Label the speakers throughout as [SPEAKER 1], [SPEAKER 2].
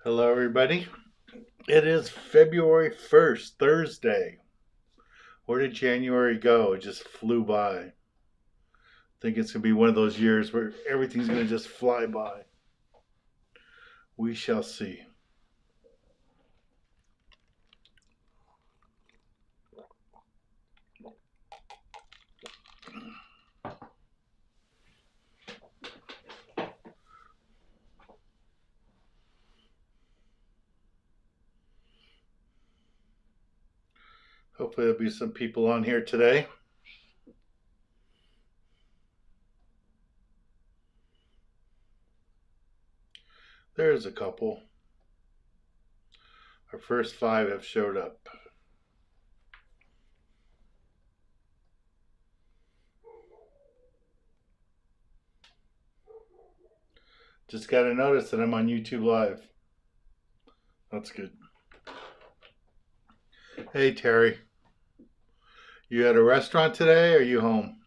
[SPEAKER 1] Hello, everybody. It is February 1st, Thursday. Where did January go? It just flew by. I think it's going to be one of those years where everything's going to just fly by. We shall see. Hopefully, there'll be some people on here today. There's a couple. Our first 5 have showed up. Just got to notice that I'm on YouTube Live. That's good. Hey, Terry. You at a restaurant today or are you home?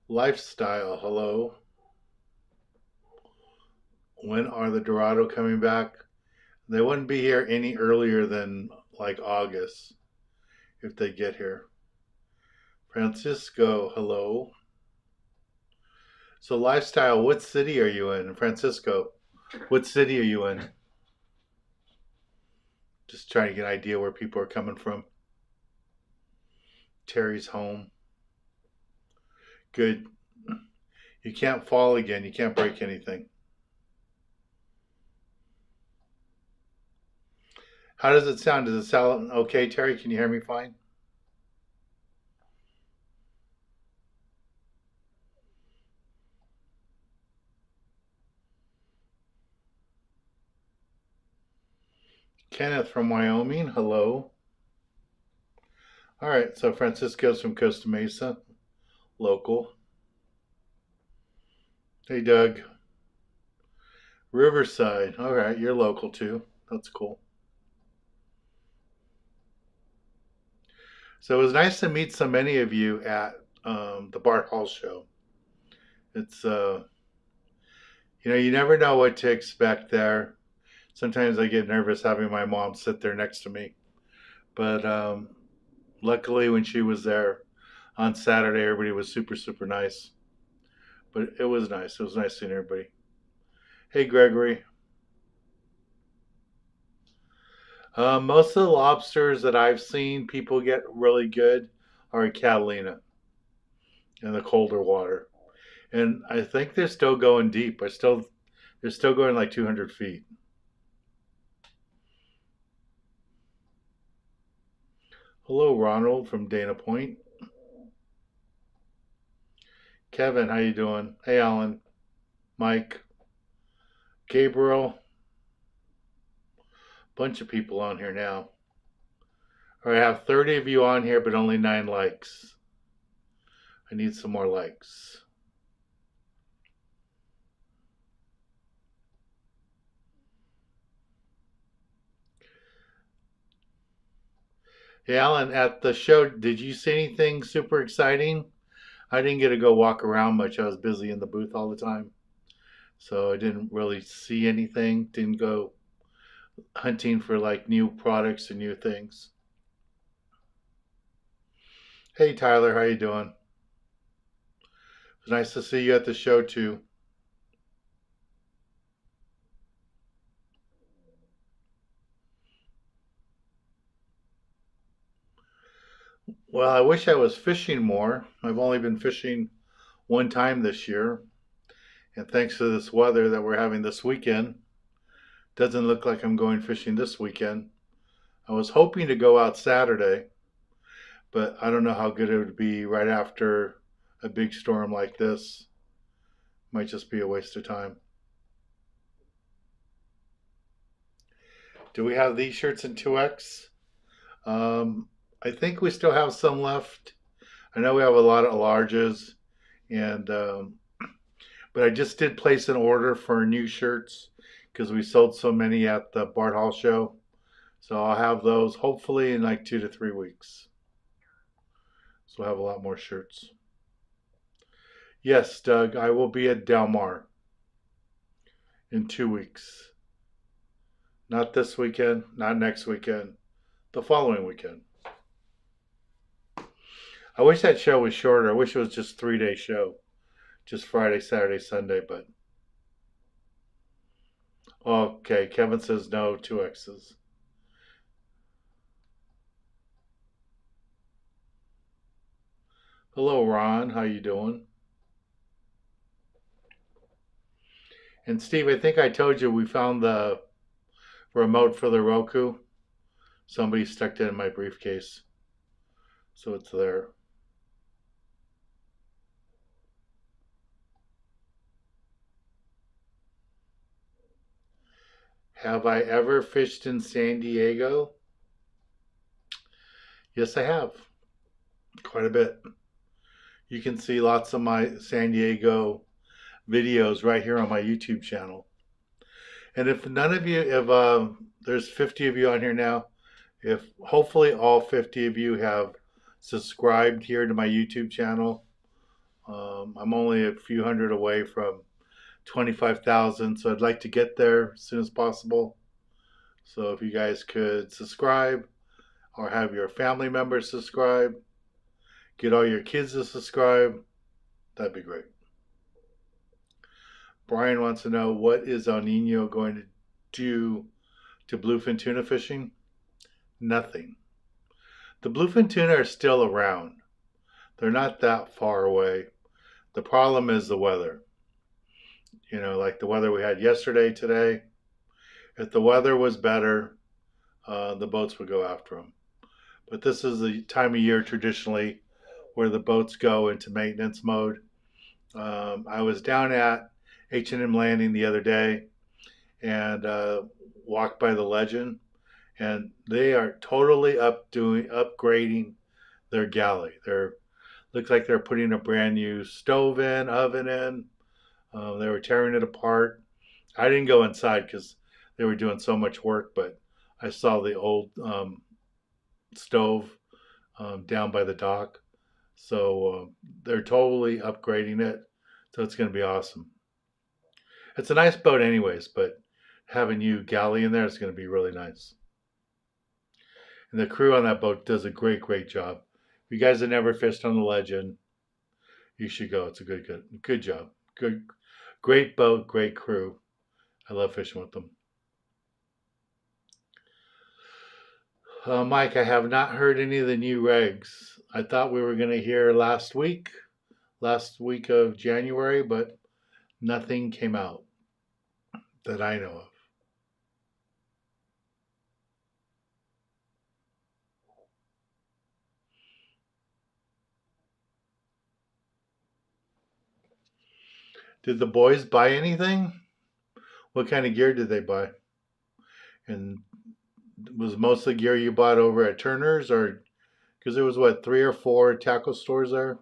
[SPEAKER 1] Lifestyle, hello. When are the Dorado coming back? They wouldn't be here any earlier than like August if they get here. Francisco, hello. So, Lifestyle, what city are you in? Francisco, what city are you in? Just trying to get an idea where people are coming from. Terry's home. Good. You can't fall again. You can't break anything. How does it sound? Does it sound okay, Terry? Can you hear me fine? Kenneth from Wyoming, hello. All right, so Francisco's from Costa Mesa, local. Hey, Doug. Riverside, all right, you're local too. That's cool. So it was nice to meet so many of you at the Bart Hall show. It's you never know what to expect there. Sometimes I get nervous having my mom sit there next to me, but luckily when she was there on Saturday, everybody was super super nice. But it was nice. It was nice seeing everybody. Hey, Gregory. Most of the lobsters that I've seen people get really good are at Catalina in the colder water. And I think they're still going deep. They're still going like 200 feet. Hello, Ronald from Dana Point. Kevin, how you doing? Hey, Alan, Mike, Gabriel. Bunch of people on here now. All right, I have 30 of you on here, but only 9 likes. I need some more likes. Hey, Alan, at the show, did you see anything super exciting? I didn't get to go walk around much. I was busy in the booth all the time. So I didn't really see anything. Didn't go hunting for like new products and new things. Hey, Tyler, how you doing? It's nice to see you at the show too. Well, I wish I was fishing more. I've only been fishing one time this year, and thanks to this weather that we're having this weekend, doesn't look like I'm going fishing this weekend. I was hoping to go out Saturday, but I don't know how good it would be right after a big storm like this. Might just be a waste of time. Do we have these shirts in 2X? I think we still have some left. I know we have a lot of larges, and but I just did place an order for new shirts because we sold so many at the Bart Hall show. So I'll have those hopefully in like 2 to 3 weeks. So we'll have a lot more shirts. Yes, Doug, I will be at Del Mar. in 2 weeks. Not this weekend, not next weekend, the following weekend. I wish that show was shorter. I wish it was just 3 day show, just Friday, Saturday, Sunday. But okay, Kevin says no, two X's. Hello, Ron. How you doing? And Steve, I think I told you we found the remote for the Roku. Somebody stuck it in my briefcase, so it's there. Have I ever fished in San Diego? Yes, I have. Quite a bit. You can see lots of my San Diego videos right here on my YouTube channel. And if none of you, if there's 50 of you on here now, if hopefully all 50 of you have subscribed here to my YouTube channel, I'm only a few hundred away from 25,000, so I'd like to get there as soon as possible. So if you guys could subscribe or have your family members subscribe, get all your kids to subscribe, that'd be great. Brian wants to know, what is El Nino going to do to bluefin tuna fishing? Nothing. The bluefin tuna are still around. They're not that far away. The problem is the weather. You know, like the weather we had yesterday, today. If the weather was better, the boats would go after them. But this is the time of year traditionally where the boats go into maintenance mode. I was down at H&M Landing the other day and walked by the Legend, and they are totally upgrading their galley. Looks like they're putting a brand new stove in, oven in. They were tearing it apart. I didn't go inside because they were doing so much work, but I saw the old stove down by the dock. So they're totally upgrading it. So it's going to be awesome. It's a nice boat anyways, but having new galley in there is going to be really nice. And the crew on that boat does a great job. If you guys have never fished on the Legend, you should go. It's a good job. Great boat, great crew. I love fishing with them. Mike, I have not heard any of the new regs. I thought we were going to hear last week of January, but nothing came out that I know of. Did the boys buy anything? What kind of gear did they buy? And was most of the gear you bought over at Turner's, or because there was what, 3 or 4 tackle stores there?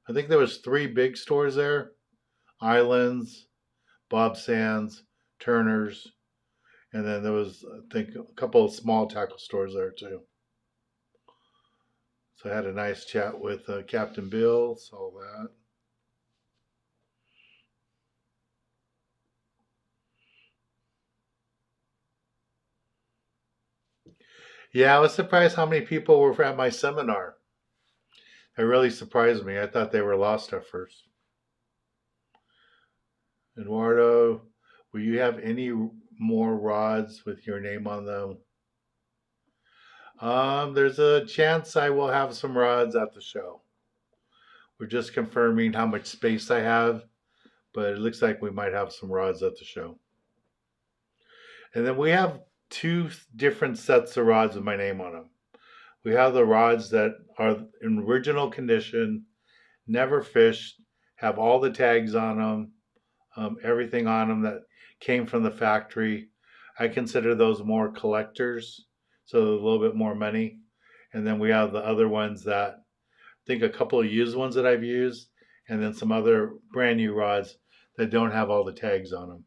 [SPEAKER 1] I think there was 3 big stores there: Islands, Bob Sands, Turner's, and then there was, I think, a couple of small tackle stores there too. So I had a nice chat with Captain Bill, saw that. Yeah, I was surprised how many people were at my seminar. It really surprised me. I thought they were lost at first. Eduardo, will you have any more rods with your name on them? There's a chance I will have some rods at the show. We're just confirming how much space I have, but it looks like we might have some rods at the show. And then we have 2 different sets of rods with my name on them. We have the rods that are in original condition, never fished, have all the tags on them, everything on them that came from the factory. I consider those more collectors, so a little bit more money. And then we have the other ones that, I think a couple of used ones that I've used, and then some other brand new rods that don't have all the tags on them.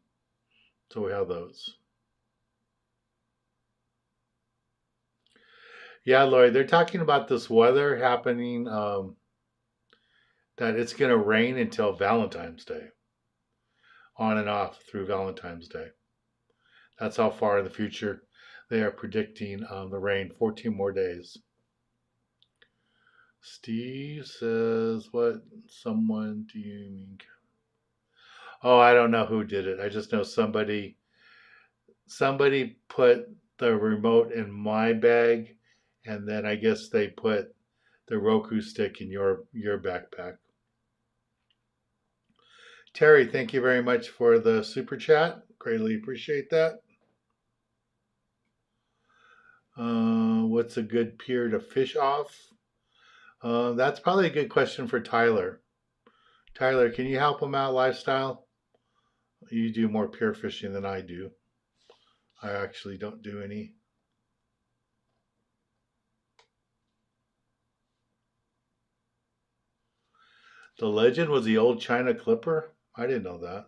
[SPEAKER 1] So we have those. Yeah, Lloyd, they're talking about this weather happening, that it's going to rain until Valentine's Day. on and off through Valentine's Day. That's how far in the future they are predicting the rain. 14 more days. Steve says, "What someone do you mean?" Oh, I don't know who did it. I just know somebody put the remote in my bag, and then I guess they put the Roku stick in your backpack. Terry, thank you very much for the super chat. Greatly appreciate that. What's a good pier to fish off? That's probably a good question for Tyler. Tyler, can you help him out, lifestyle? You do more pier fishing than I do. I actually don't do any. The legend was the old China Clipper? I didn't know that.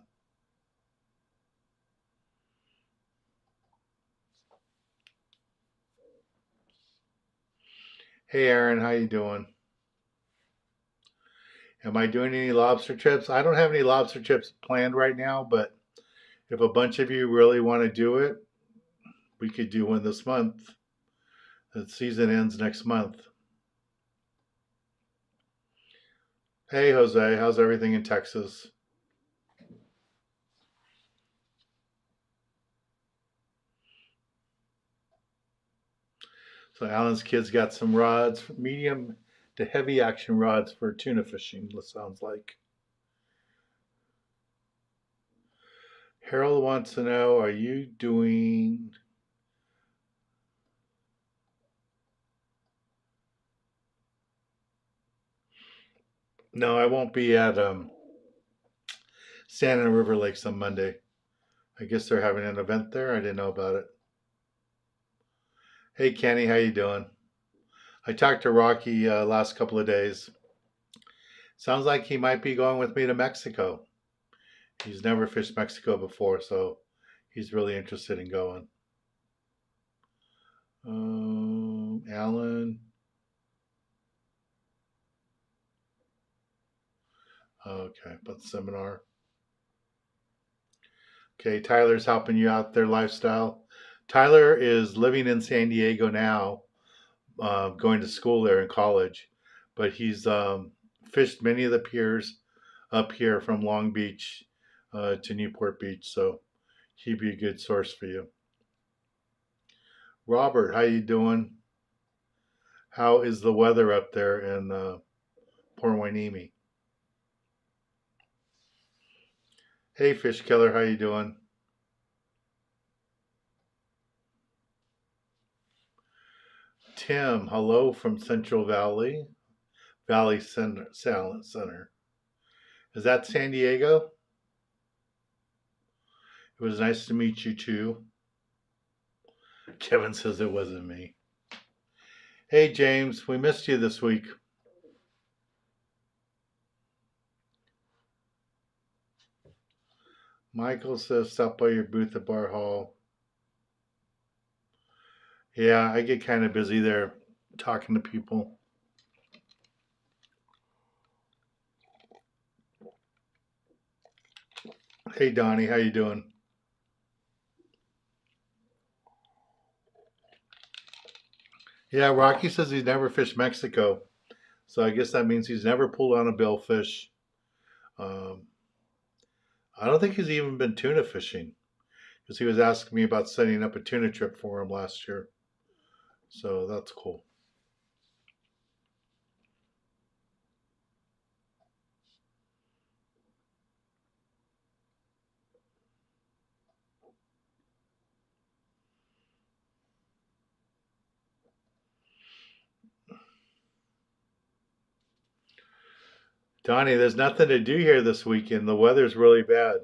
[SPEAKER 1] Hey Aaron, how you doing? Am I doing any lobster trips? I don't have any lobster trips planned right now, but if a bunch of you really want to do it, we could do one this month. The season ends next month. Hey Jose, how's everything in Texas? So Alan's kids got some rods, medium to heavy action rods for tuna fishing, it sounds like. Harold wants to know, are you doing... No, I won't be at Santa River Lakes on Monday. I guess they're having an event there. I didn't know about it. Hey Kenny, how you doing? I talked to Rocky last couple of days. Sounds like he might be going with me to Mexico. He's never fished Mexico before, so he's really interested in going. Alan. Okay, but seminar. Okay, Tyler's helping you out there, lifestyle. Tyler is living in San Diego now, going to school there in college, but he's fished many of the piers up here from Long Beach to Newport Beach, so he'd be a good source for you. Robert, how you doing? How is the weather up there in Port Hueneme? Hey, Fish Killer, how you doing? Tim, hello from Central Valley Center. Is that San Diego? It was nice to meet you too. Kevin says it wasn't me. Hey, James, we missed you this week. Michael says stop by your booth at Bar Hall. Yeah, I get kind of busy there talking to people. Hey, Donnie, how you doing? Yeah, Rocky says he's never fished Mexico, so I guess that means he's never pulled on a billfish. Um, I don't think he's even been tuna fishing because he was asking me about setting up a tuna trip for him last year. So that's cool. Donnie, there's nothing to do here this weekend. The weather's really bad.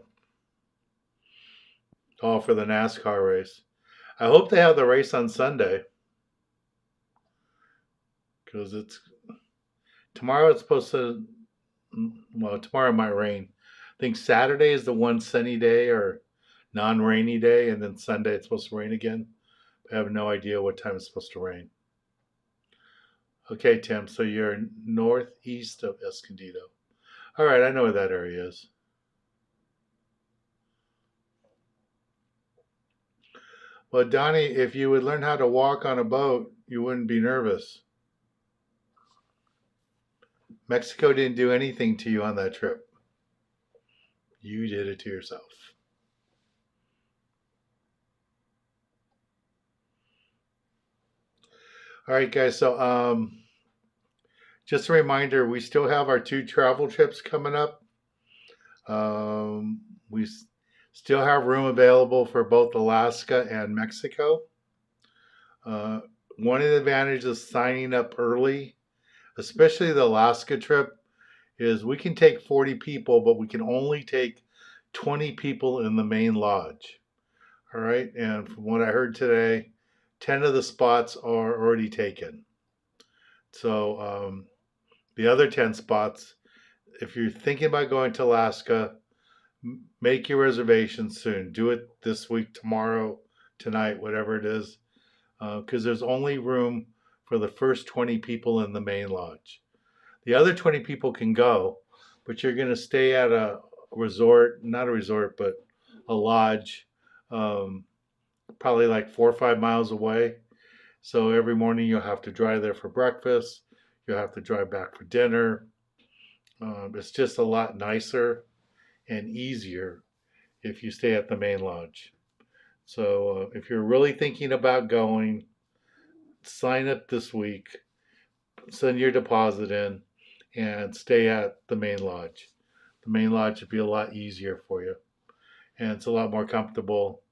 [SPEAKER 1] All for the NASCAR race. I hope they have the race on Sunday because it's tomorrow. It's supposed to, well, tomorrow might rain. I think Saturday is the one sunny day or non-rainy day, and then Sunday it's supposed to rain again. I have no idea what time it's supposed to rain. Okay, Tim. So you're northeast of Escondido. All right, I know where that area is. Well, Donnie, if you would learn how to walk on a boat, you wouldn't be nervous. Mexico didn't do anything to you on that trip. You did it to yourself. All right, guys. So, just a reminder, we still have our 2 travel trips coming up. We still have room available for both Alaska and Mexico. Uh, One of the advantages of signing up early, especially the Alaska trip, is we can take 40 people, but we can only take 20 people in the main lodge. All right. And from what I heard today, 10 of the spots are already taken. So the other 10 spots, if you're thinking about going to Alaska, make your reservations soon. Do it this week, tomorrow, tonight, whatever it is, because there's only room for the first 20 people in the main lodge. The other 20 people can go, but you're going to stay at a resort, not a resort, but a lodge, probably like 4 or 5 miles away. So every morning you'll have to drive there for breakfast. You'll have to drive back for dinner. It's just a lot nicer and easier if you stay at the main lodge. So if you're really thinking about going, sign up this week, send your deposit in, and stay at the main lodge. The main lodge would be a lot easier for you, and it's a lot more comfortable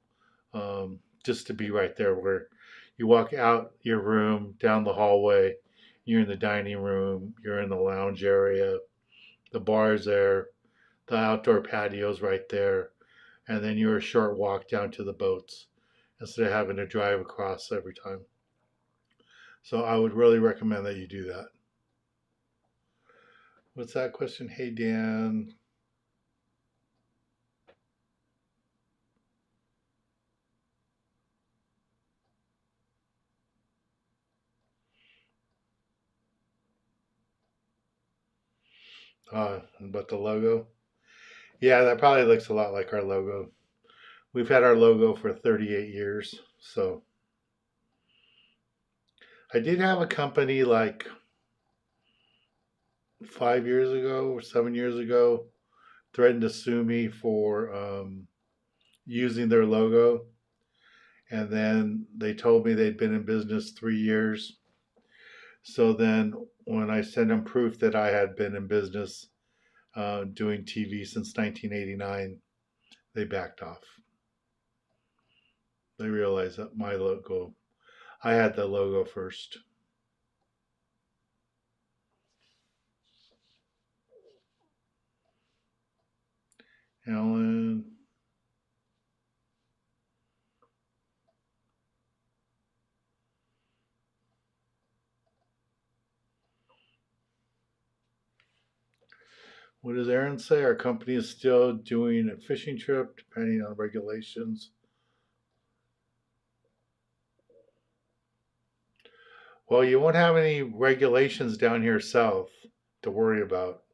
[SPEAKER 1] just to be right there where you walk out your room, down the hallway, you're in the dining room, you're in the lounge area, the bar's there, the outdoor patio's right there, and then you're a short walk down to the boats instead of having to drive across every time. So I would really recommend that you do that. What's that question? Hey, Dan. But the logo? Yeah, that probably looks a lot like our logo. We've had our logo for 38 years. So I did have a company like 5 years ago or 7 years ago threatened to sue me for using their logo. And then they told me they'd been in business 3 years. So then when I sent them proof that I had been in business doing TV since 1989, they backed off. They realized that my logo, I had the logo first. Alan. What does Aaron say? Our company is still doing a fishing trip depending on regulations. Well, you won't have any regulations down here south to worry about.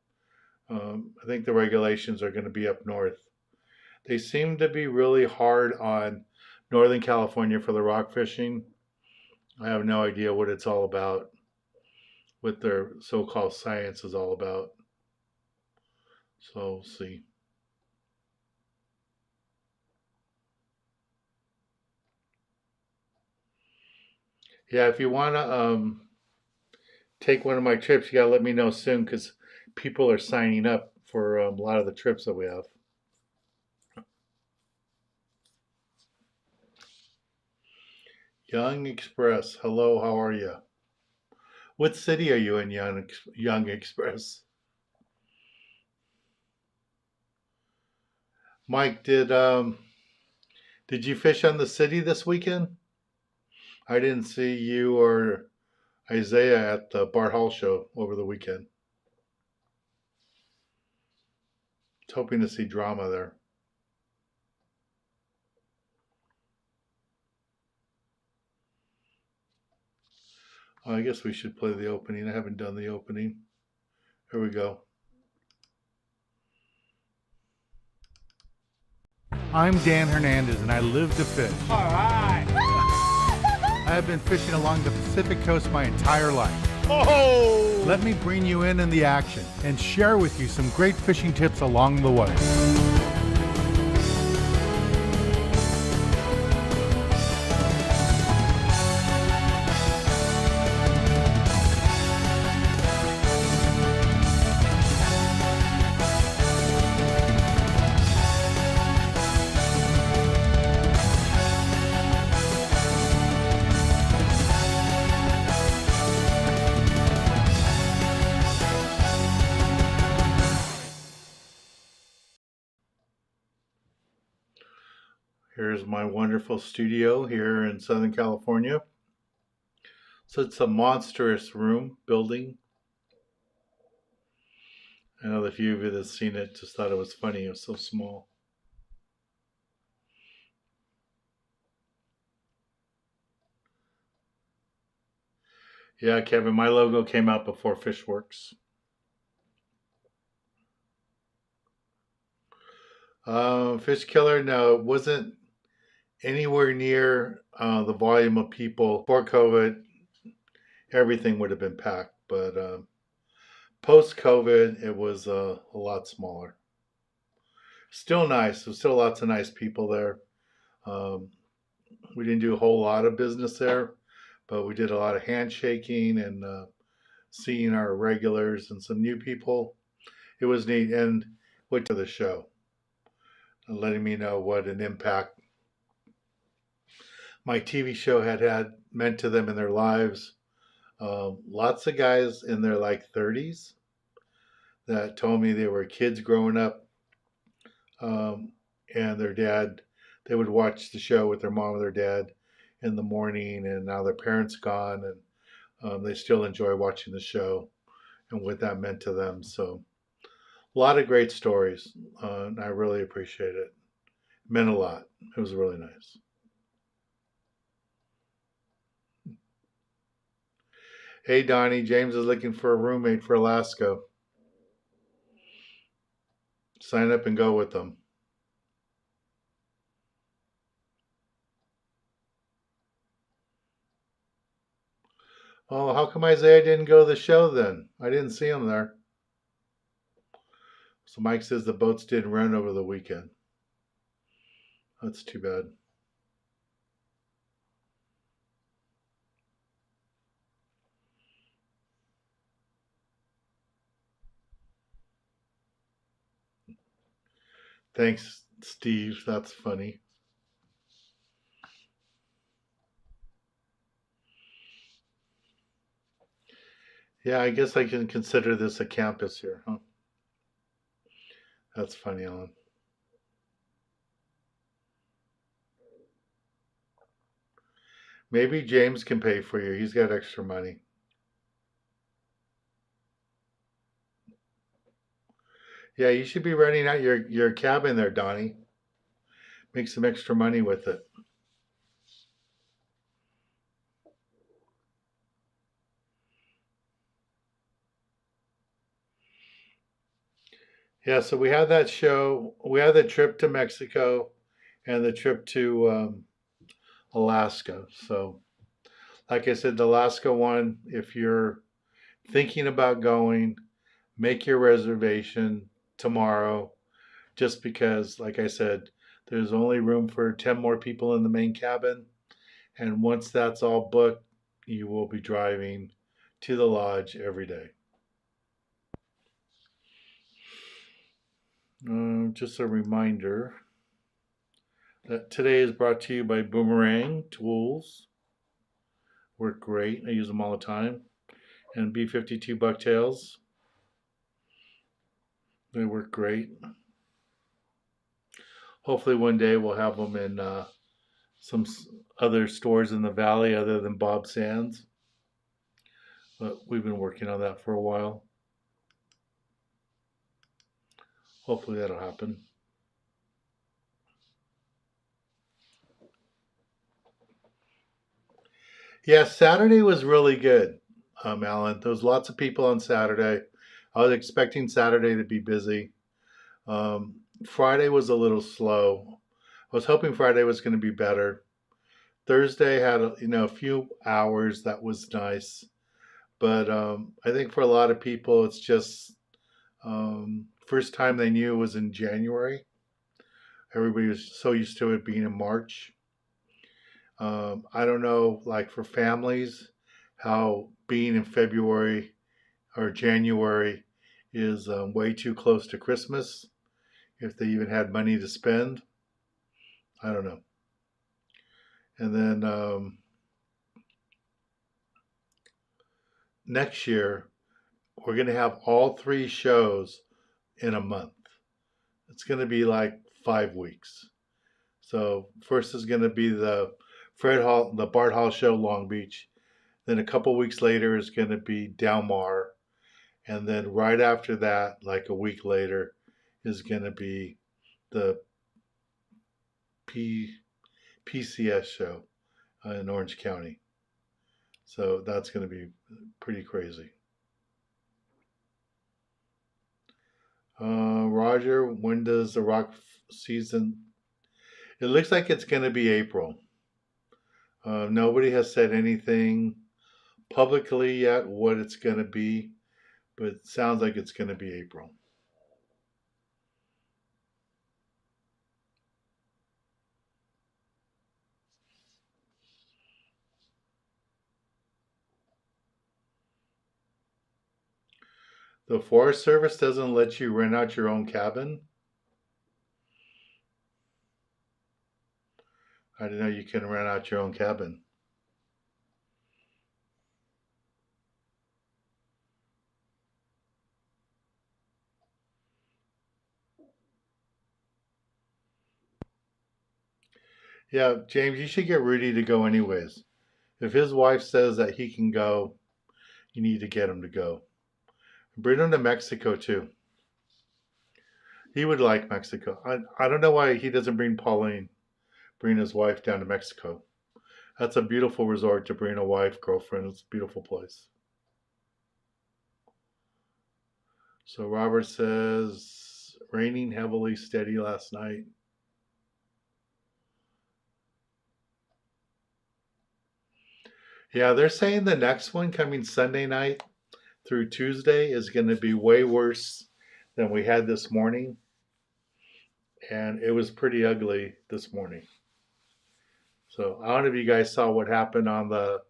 [SPEAKER 1] I think the regulations are going to be up north. They seem to be really hard on Northern California for the rock fishing. I have no idea what it's all about, what their so called science is all about. So we'll see. Yeah, if you want to take one of my trips, you got to let me know soon because people are signing up for a lot of the trips that we have. Young Express, hello, how are you? What city are you in, Young Express? Mike, did you fish on the city this weekend? I didn't see you or Isaiah at the Bart Hall show over the weekend. I was hoping to see drama there. Oh, I guess we should play the opening. I haven't done the opening. Here we go. I'm Dan Hernandez and I live to fish.
[SPEAKER 2] All right.
[SPEAKER 1] I have been fishing along the Pacific coast my entire life.
[SPEAKER 2] Oh!
[SPEAKER 1] Let me bring you in the action and share with you some great fishing tips along the way. Here's my wonderful studio here in Southern California. So it's a monstrous room building. I know the few of you that have seen it just thought it was funny. It was so small. Yeah, Kevin, my logo came out before Fishworks. Fish Killer, no, it wasn't anywhere near the volume of people. Before COVID, everything would have been packed, but post COVID, it was a lot smaller. Still nice. There's still lots of nice people there. Um, we didn't do a whole lot of business there, but we did a lot of handshaking and seeing our regulars and some new people. It was neat, and went to the show, letting me know what an impact my TV show had meant to them in their lives. Lots of guys in their like 30s that told me they were kids growing up, um, and their dad, they would watch the show with their mom or their dad in the morning, and now their parents gone, and they still enjoy watching the show and what that meant to them. So a lot of great stories, and I really appreciate it. It meant a lot. It was really nice. Hey Donnie, James is looking for a roommate for Alaska. Sign up and go with them. Oh, how come Isaiah didn't go to the show then? I didn't see him there. So Mike says the boats didn't run over the weekend. That's too bad. Thanks, Steve. That's funny. Yeah, I guess I can consider this a campus here, huh? That's funny, Alan. Maybe James can pay for you. He's got extra money. Yeah, you should be renting out your cabin there, Donnie. Make some extra money with it. Yeah, so we had that show. We had the trip to Mexico and the trip to Alaska. So, like I said, the Alaska one, if you're thinking about going, make your reservation tomorrow just because, like I said, there's only room for 10 more people in the main cabin. And once that's all booked, you will be driving to the lodge every day. Just a reminder that today is brought to you by Boomerang Tools. Work great. I use them all the time. And B52 Bucktails. They work great. Hopefully one day we'll have them in some other stores in the valley other than Bob Sands. But we've been working on that for a while. Hopefully that'll happen. Yeah, Saturday was really good, Alan. There was lots of people on Saturday. I was expecting Saturday to be busy. Friday was a little slow. I was hoping Friday was going to be better. Thursday had a few hours that was nice, but I think for a lot of people it's just first time they knew it was in January. Everybody was so used to it being in March. I don't know, like for families, how being in February or January is way too close to Christmas. If they even had money to spend, I don't know. And then next year, we're going to have all three shows in a month. It's going to be like 5 weeks. So first is going to be the Bart Hall show, Long Beach. Then a couple weeks later is going to be Del Mar, and then right after that, like a week later, is going to be the P, PCS show in Orange County. So that's going to be pretty crazy. Roger, when does the rock season? It looks like it's going to be April. Nobody has said anything publicly yet what it's going to be, but it sounds like it's going to be April. The Forest Service doesn't let you rent out your own cabin. I didn't know you can rent out your own cabin. Yeah, James, you should get Rudy to go anyways. If his wife says that he can go, you need to get him to go. Bring him to Mexico too. He would like Mexico. I don't know why he doesn't bring Pauline, bring his wife down to Mexico. That's a beautiful resort to bring a wife, girlfriend. It's a beautiful place. So Robert says, raining heavily, steady last night. Yeah, they're saying the next one coming Sunday night through Tuesday is going to be way worse than we had this morning. And it was pretty ugly this morning. So I don't know if you guys saw what happened on the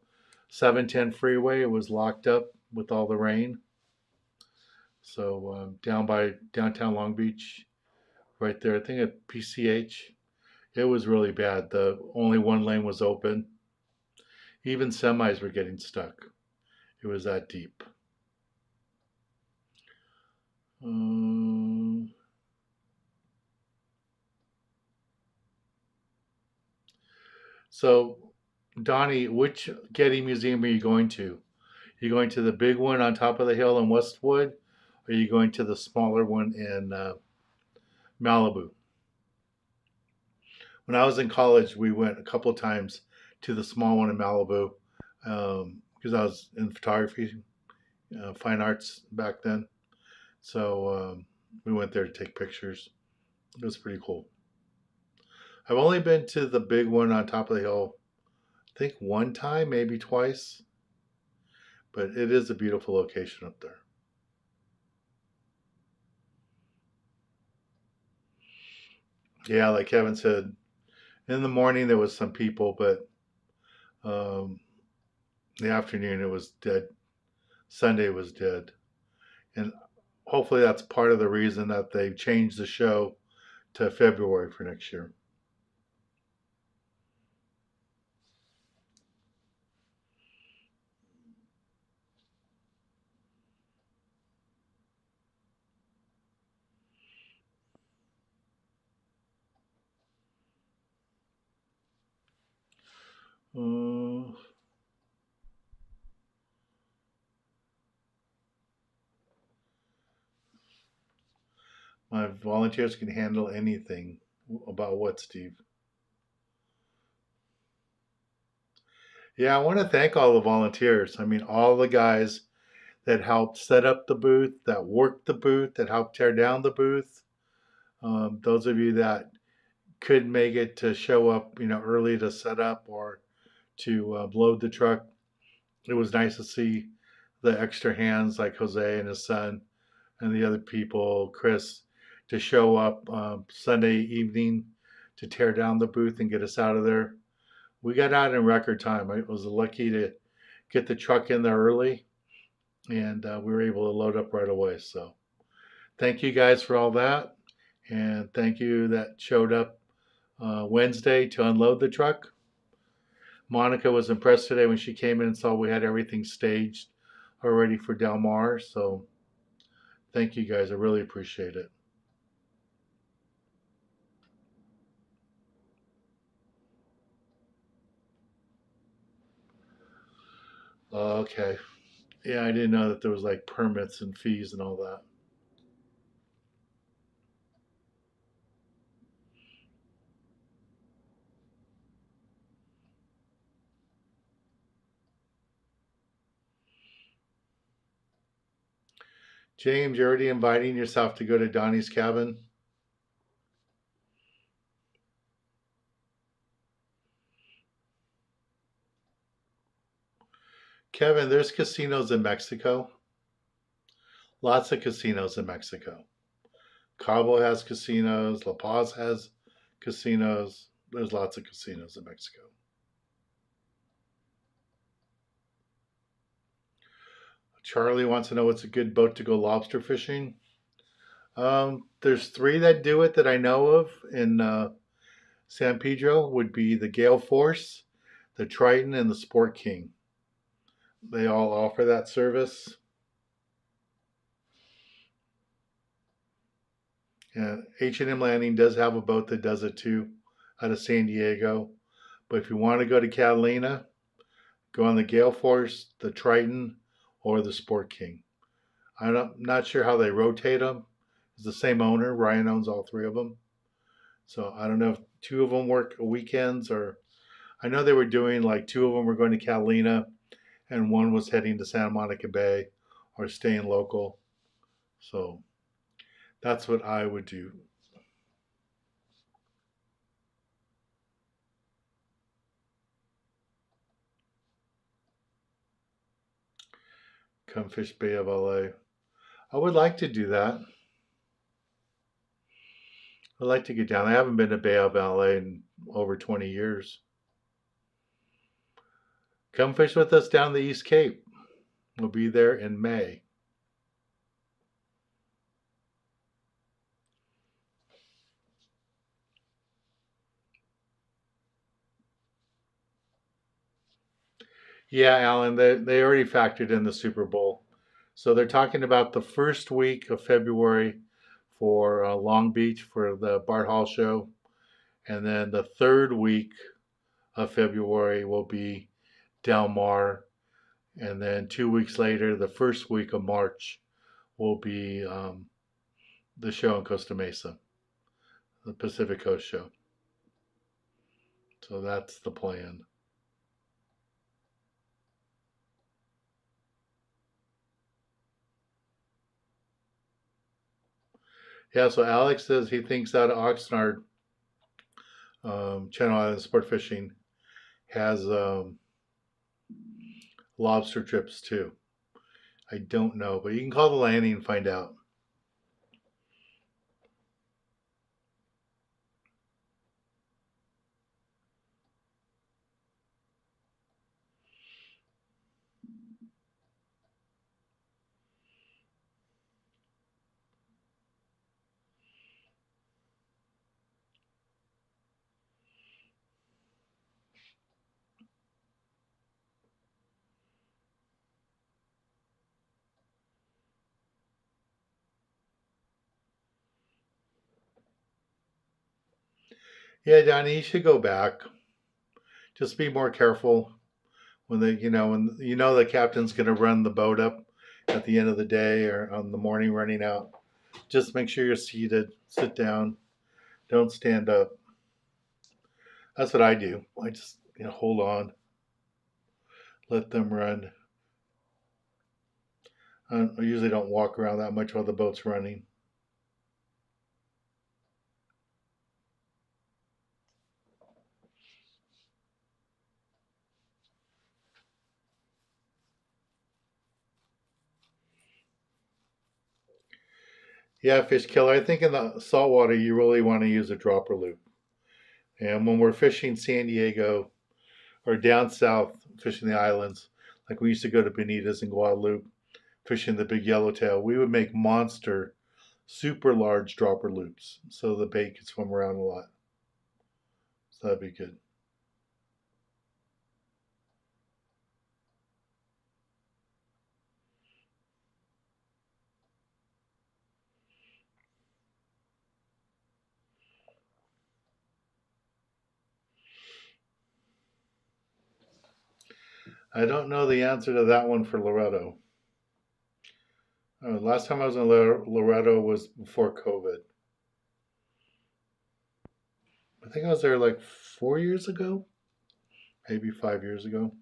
[SPEAKER 1] 710 freeway. It was locked up with all the rain. So down by downtown Long Beach, right there, I think at PCH, it was really bad. The only one lane was open. Even semis were getting stuck. It was that deep. Um, so, Donnie, which Getty Museum are you going to? Are you going to the big one on top of the hill in Westwood? Or are you going to the smaller one in Malibu? When I was in college, we went a couple of times to the small one in Malibu because I was in photography, fine arts back then. So we went there to take pictures. It was pretty cool. I've only been to the big one on top of the hill, I think one time, maybe twice, but it is a beautiful location up there. Yeah, like Kevin said, in the morning there was some people, but um, in the afternoon it was dead. Sunday was dead, and hopefully that's part of the reason that they changed the show to February for next year. Uh, my volunteers can handle anything. About what, Steve? Yeah, I want to thank all the volunteers. I mean, all the guys that helped set up the booth, that worked the booth, that helped tear down the booth. Those of you that could make it to show up, early to set up or to load the truck. It was nice to see the extra hands like Jose and his son and the other people, Chris, to show up Sunday evening to tear down the booth and get us out of there. We got out in record time. I was lucky to get the truck in there early, and we were able to load up right away. So thank you guys for all that, and thank you that showed up Wednesday to unload the truck. Monica was impressed today when she came in and saw we had everything staged already for Del Mar. So thank you guys. I really appreciate it. Okay. Yeah, I didn't know that there was like permits and fees and all that. James, you're already inviting yourself to go to Donnie's cabin. Kevin, there's casinos in Mexico. Lots of casinos in Mexico. Cabo has casinos. La Paz has casinos. There's lots of casinos in Mexico. Charlie wants to know what's a good boat to go lobster fishing. There's three that do it that I know of in San Pedro. Would be the Gale Force, the Triton, and the Sport King. They all offer that service. And H&M Landing does have a boat that does it too, out of San Diego. But if you want to go to Catalina, go on the Gale Force, the Triton, or the Sport King. I'm not sure how they rotate them. It's the same owner. Ryan owns all three of them. So I don't know if two of them work weekends or I know they were doing like two of them were going to Catalina and one was heading to Santa Monica Bay or staying local. So that's what I would do. Come fish Bay of LA. I would like to do that. I'd like to get down. I haven't been to Bay of LA in over 20 years. Come fish with us down the East Cape. We'll be there in May. Yeah, Alan, they already factored in the Super Bowl. So they're talking about the first week of February for Long Beach for the Bart Hall show. And then the third week of February will be Del Mar. And then 2 weeks later, the first week of March, will be the show in Costa Mesa, the Pacific Coast show. So that's the plan. Yeah, so Alex says he thinks out of Oxnard, Channel Island Sport Fishing has lobster trips too. I don't know, but you can call the landing and find out. Yeah, Donnie, you should go back. Just be more careful when the captain's going to run the boat up at the end of the day or on the morning running out. Just make sure you're seated. Sit down. Don't stand up. That's what I do. I just hold on, let them run. I usually don't walk around that much while the boat's running. Yeah, fish killer. I think in the saltwater you really want to use a dropper loop. And when we're fishing San Diego or down south, fishing the islands, like we used to go to Bonitas and Guadalupe, fishing the big yellowtail, we would make monster, super large dropper loops so the bait could swim around a lot. So that'd be good. I don't know the answer to that one for Loretto. Last time I was in Loretto was before COVID. I think I was there like 4 years ago, maybe 5 years ago.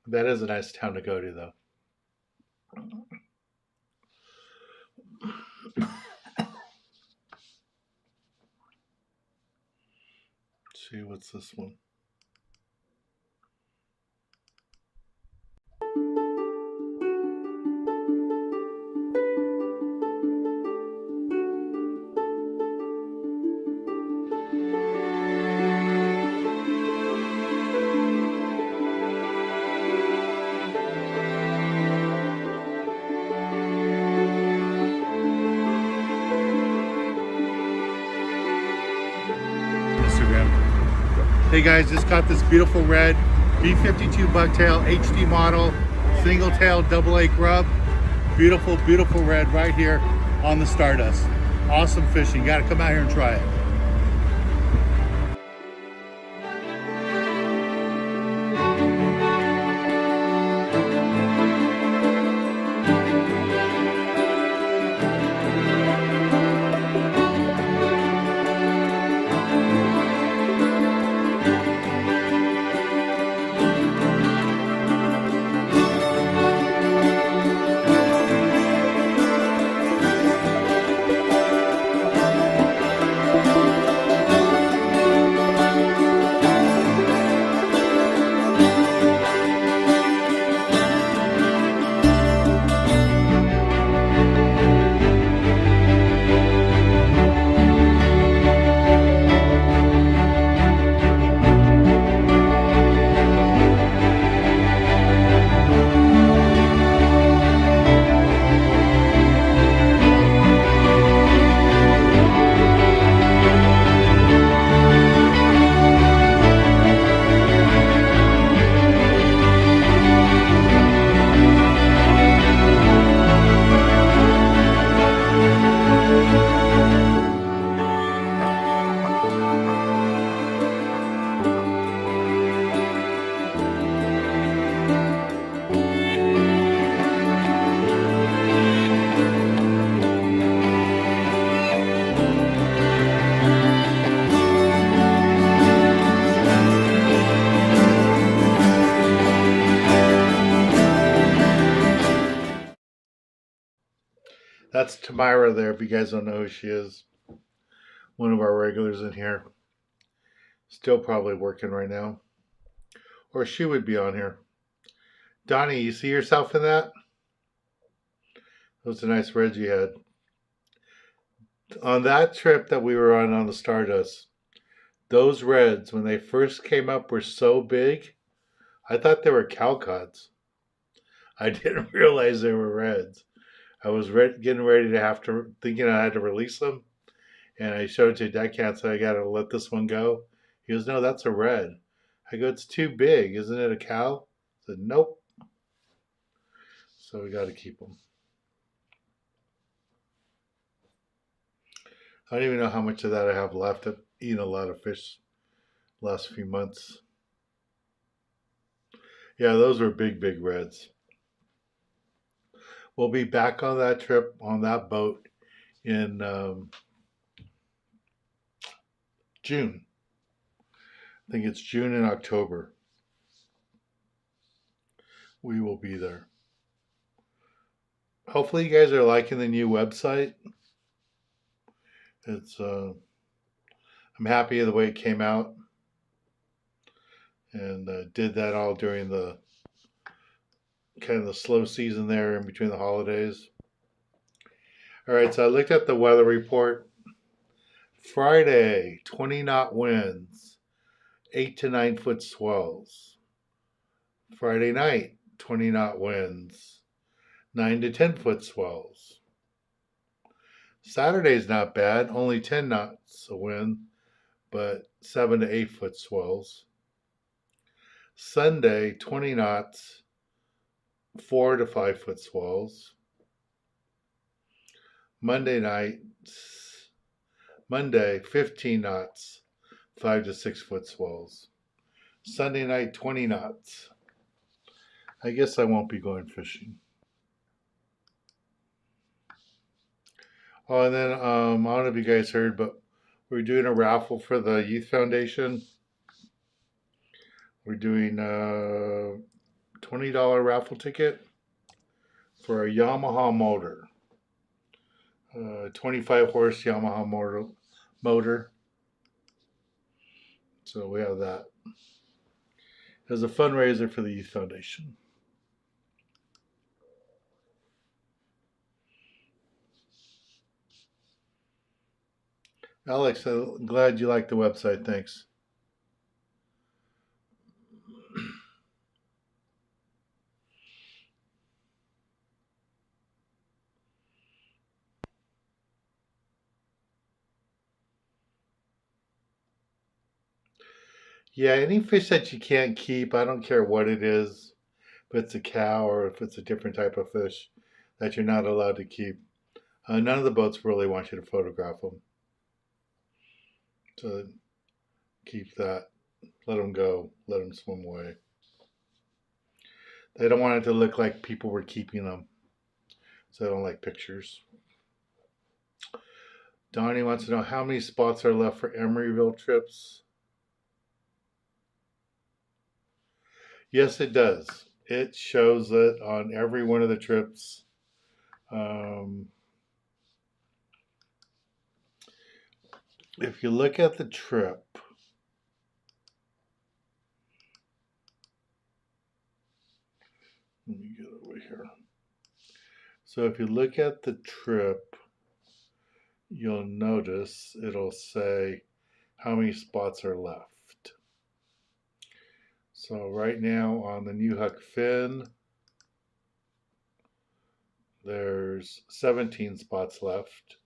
[SPEAKER 1] That is a nice town to go to, though. Let's see, what's this one? Instagram. Hey guys, just got this beautiful red B52 bucktail HD model, single tail double A grub. Beautiful, beautiful red right here on the Stardust. Awesome fishing. You got to come out here and try it. That's Tamara there, if you guys don't know who she is. One of our regulars in here. Still probably working right now. Or she would be on here. Donnie, you see yourself in that? Those are nice reds you had. On that trip that we were on the Stardust, those reds, when they first came up, were so big. I thought they were cowcods. I didn't realize they were reds. I was getting ready to thinking I had to release them. And I showed it to Deckhand, so I got to let this one go. He goes, no, that's a red. I go, it's too big. Isn't it a cow? I said, nope. So we got to keep them. I don't even know how much of that I have left. I've eaten a lot of fish the last few months. Yeah, those were big, big reds. We'll be back on that trip, on that boat in June. I think it's June and October. We will be there. Hopefully you guys are liking the new website. It's I'm happy with the way it came out, and did that all during the kind of the slow season there in between the holidays. All right, so I looked at the weather report. Friday, 20 knot winds, 8 to 9 foot swells. Friday night, 20 knot winds, 9 to 10 foot swells. Saturday's not bad, only 10 knots of wind, but 7 to 8 foot swells. Sunday, 20 knots, 4 to 5 foot swells. Monday, 15 knots, 5 to 6 foot swells. Sunday night, 20 knots. I guess I won't be going fishing. Oh, and then I don't know if you guys heard, but we're doing a raffle for the Youth Foundation. We're doing a $20 raffle ticket for a Yamaha motor, 25 horse Yamaha motor. So we have that as a fundraiser for the Youth Foundation. Alex, I'm glad you like the website. Thanks. Yeah, any fish that you can't keep, I don't care what it is, if it's a cow or if it's a different type of fish that you're not allowed to keep. None of the boats really want you to photograph them. So keep that. Let them go. Let them swim away. They don't want it to look like people were keeping them. So they don't like pictures. Donnie wants to know how many spots are left for Emeryville trips. Yes, it does. It shows it on every one of the trips. If you look at the trip, let me get over here. So if you look at the trip, you'll notice it'll say how many spots are left. So right now on the New Huck Fin, there's 17 spots left.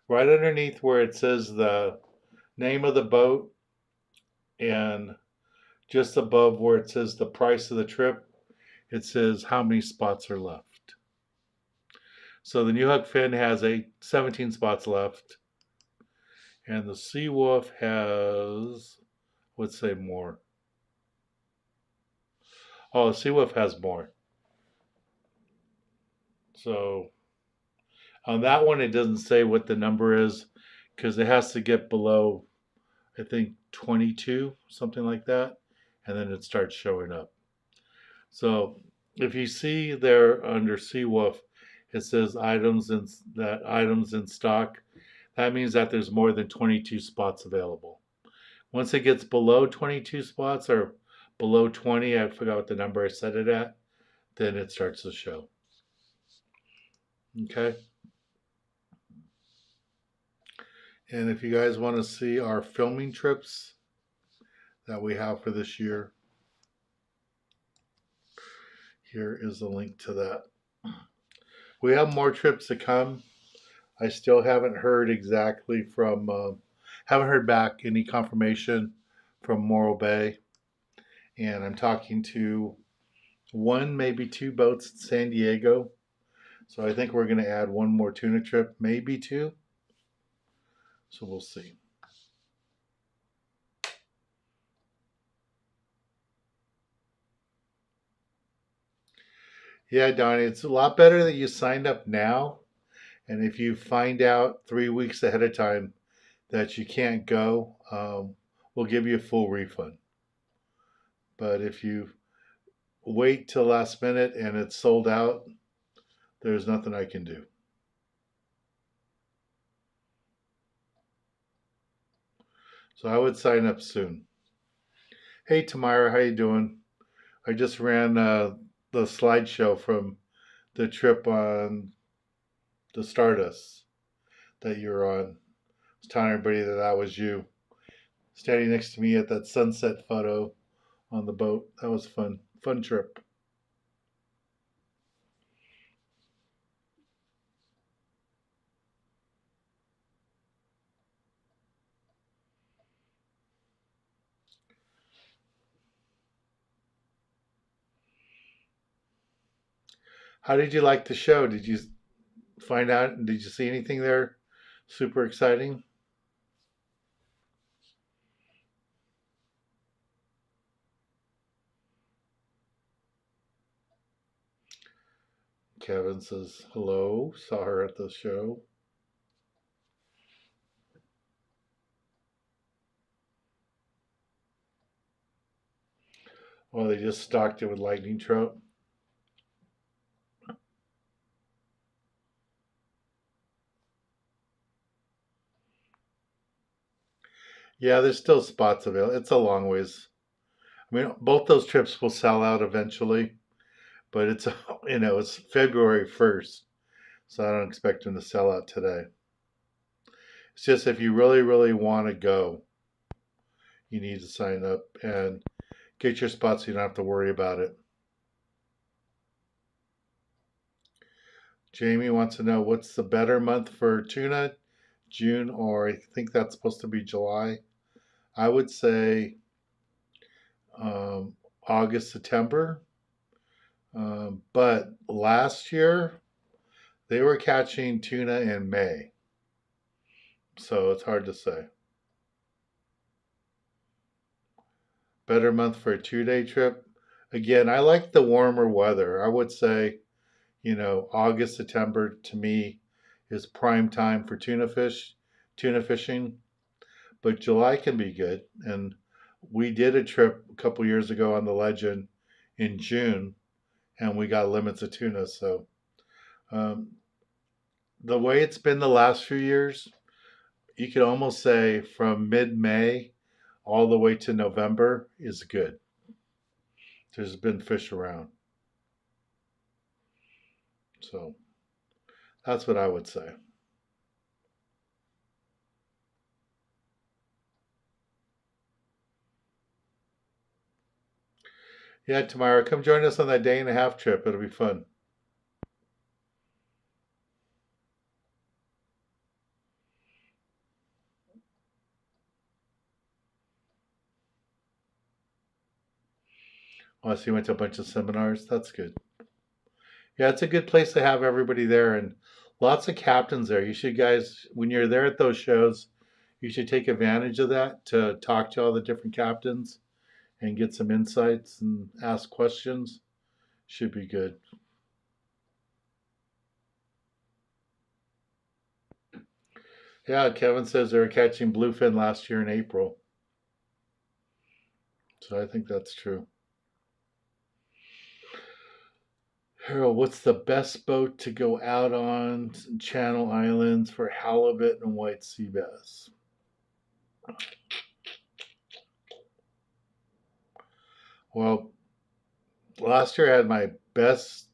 [SPEAKER 1] Right underneath where it says the name of the boat and just above where it says the price of the trip, it says how many spots are left. So the New Huck Fin has 17 spots left, and the Sea Wolf has, let's say more. Oh, the Sea Wolf has more. So on that one, it doesn't say what the number is because it has to get below, I think, 22, something like that, and then it starts showing up. So if you see there under Sea Wolf, it says items in stock. That means that there's more than 22 spots available. Once it gets below 22 spots or below 20, I forgot what the number I set it at, then it starts to show. Okay. And if you guys want to see our filming trips that we have for this year, here is a link to that. We have more trips to come. I still haven't heard exactly from, haven't heard back any confirmation from Morro Bay. And I'm talking to one, maybe two boats in San Diego. So I think we're going to add one more tuna trip, maybe two. So we'll see. Yeah, Donnie, it's a lot better that you signed up now. And if you find out 3 weeks ahead of time that you can't go, we'll give you a full refund. But if you wait till last minute and it's sold out, there's nothing I can do. So I would sign up soon. Hey Tamara, how you doing? I just ran the slideshow from the trip on the Stardust that you were on. I was telling everybody that that was you standing next to me at that sunset photo on the boat. That was fun. Fun trip. How did you like the show? Did you find out? Did you see anything there super exciting? Kevin says hello. Saw her at the show. Well, they just stocked it with lightning trout. Yeah, there's still spots available. It's a long ways. I mean, both those trips will sell out eventually, but it's it's February 1st, so I don't expect them to sell out today. It's just if you really, really want to go, you need to sign up and get your spot so you don't have to worry about it. Jamie wants to know what's the better month for tuna, June, or I think that's supposed to be July. I would say um, August, September. But last year they were catching tuna in May, so it's hard to say. Better month for a 2 day trip. Again, I like the warmer weather. I would say, August, September to me is prime time for tuna fishing, but July can be good. And we did a trip a couple years ago on the Legend in June, and we got limits of tuna. So um, the way it's been the last few years, you could almost say from mid-May all the way to November is good. There's been fish around. So that's what I would say. Yeah, Tamara, come join us on that day and a half trip. It'll be fun. Oh, so you went to a bunch of seminars. That's good. Yeah, it's a good place to have everybody there and lots of captains there. You should guys, when you're there at those shows, you should take advantage of that to talk to all the different captains and get some insights and ask questions. Should be good. Yeah, Kevin says they were catching bluefin last year in April. So I think that's true. Harold, what's the best boat to go out on Channel Islands for halibut and white sea bass? Well, last year I had my best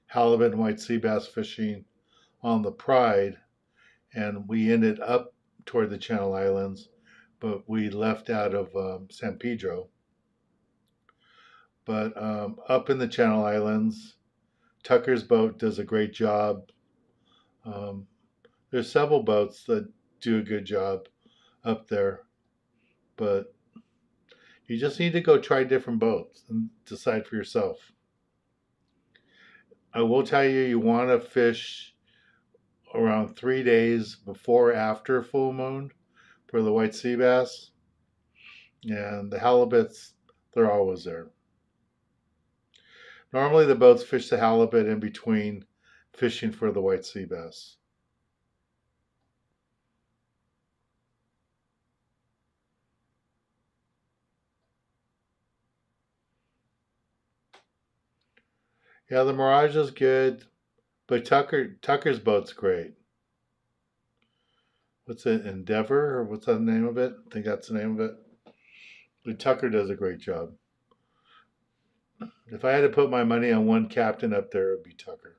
[SPEAKER 1] halibut and white sea bass fishing on the Pride, and we ended up toward the Channel Islands, but we left out of San Pedro. But up in the Channel Islands, Tucker's boat does a great job. Um, there's several boats that do a good job up there, but you just need to go try different boats and decide for yourself. I will tell you, you want to fish around 3 days before or after full moon for the white sea bass, and the halibuts, they're always there. Normally, the boats fish the halibut in between fishing for the white sea bass. Yeah, the Mirage is good, but Tucker's boat's great. What's it, Endeavor, or what's the name of it? I think that's the name of it. But Tucker does a great job. If I had to put my money on one captain up there, it would be Tucker.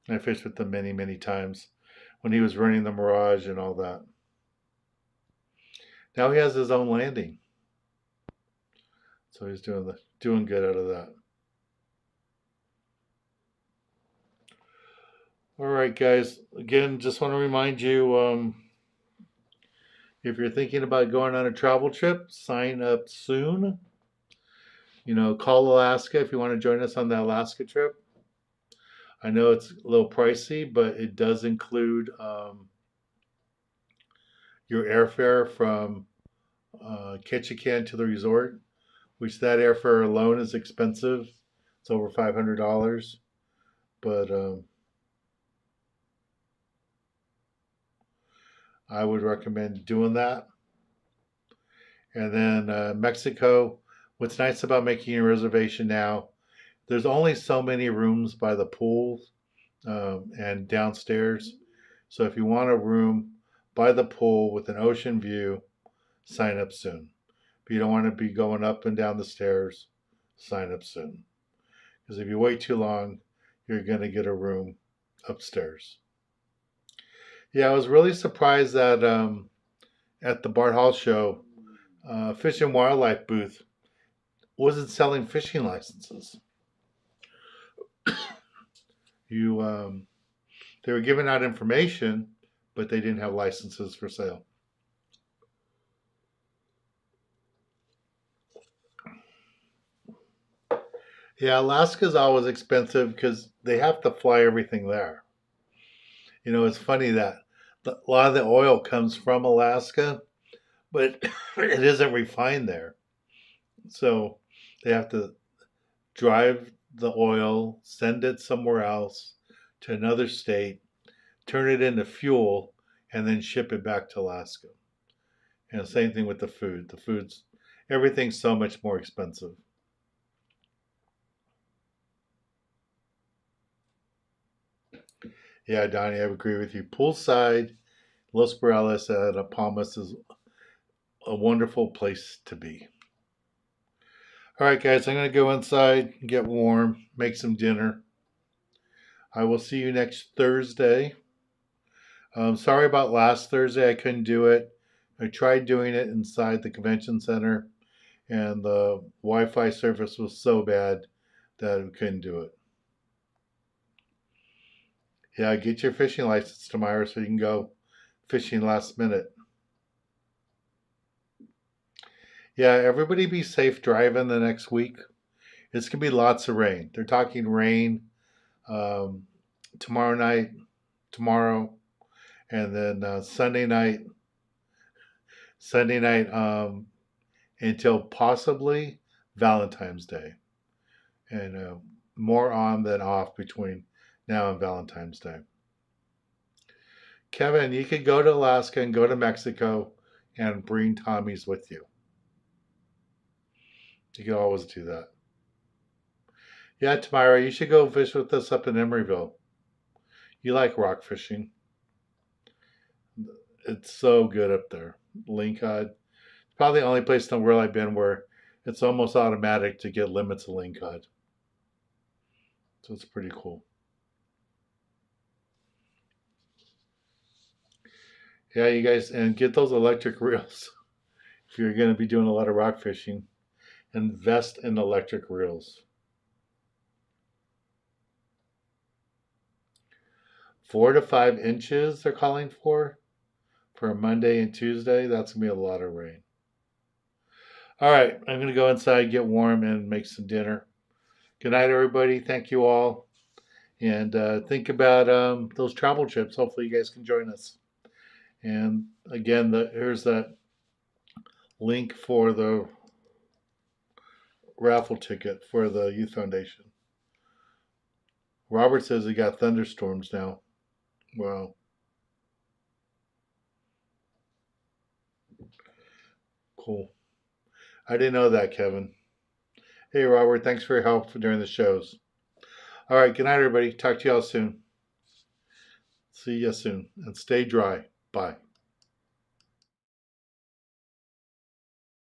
[SPEAKER 1] I fished with him many, many times when he was running the Mirage and all that. Now he has his own landing, so he's doing good out of that. All right, guys. Again, just want to remind you, if you're thinking about going on a travel trip, sign up soon. Call Alaska if you want to join us on the Alaska trip. I know it's a little pricey, but it does include your airfare from Ketchikan to the resort, which that airfare alone is expensive. It's over $500, but I would recommend doing that. And then Mexico, what's nice about making a reservation now, there's only so many rooms by the pool and downstairs. So if you want a room by the pool with an ocean view, sign up soon. If you don't want to be going up and down the stairs, sign up soon. Because if you wait too long, you're going to get a room upstairs. Yeah, I was really surprised that at the Bart Hall show, Fish and Wildlife booth wasn't selling fishing licenses. They were giving out information, but they didn't have licenses for sale. Yeah, Alaska's always expensive because they have to fly everything there. It's funny that a lot of the oil comes from Alaska, but it isn't refined there. So they have to drive the oil, send it somewhere else to another state, turn it into fuel, and then ship it back to Alaska. And same thing with the food. Everything's so much more expensive. Yeah, Donnie, I agree with you. Poolside, Los Boreales at Palmas is a wonderful place to be. All right, guys, I'm going to go inside, get warm, make some dinner. I will see you next Thursday. Sorry about last Thursday. I couldn't do it. I tried doing it inside the convention center, and the Wi-Fi service was so bad that we couldn't do it. Yeah, get your fishing license tomorrow so you can go fishing last minute. Yeah, everybody be safe driving the next week. It's going to be lots of rain. They're talking rain um, tomorrow, and then Sunday night until possibly Valentine's Day, and more on than off between now and Valentine's Day. Kevin, you could go to Alaska and go to Mexico and bring Tommy's with you. You can always do that. Yeah, Tamara, you should go fish with us up in Emeryville. You like rock fishing. It's so good up there. Lingcod. It's probably the only place in the world I've been where it's almost automatic to get limits of lingcod. So it's pretty cool. Yeah, you guys, and get those electric reels. If you're going to be doing a lot of rock fishing, invest in electric reels. 4 to 5 inches they're calling for Monday and Tuesday. That's going to be a lot of rain. All right, I'm going to go inside, get warm, and make some dinner. Good night, everybody. Thank you all. And think about those travel trips. Hopefully you guys can join us. And again, here's that link for the raffle ticket for the Youth Foundation. Robert says he got thunderstorms now. Wow. Cool. I didn't know that, Kevin. Hey, Robert, thanks for your help during the shows. All right, good night, everybody. Talk to y'all soon. See you soon. And stay dry. Bye.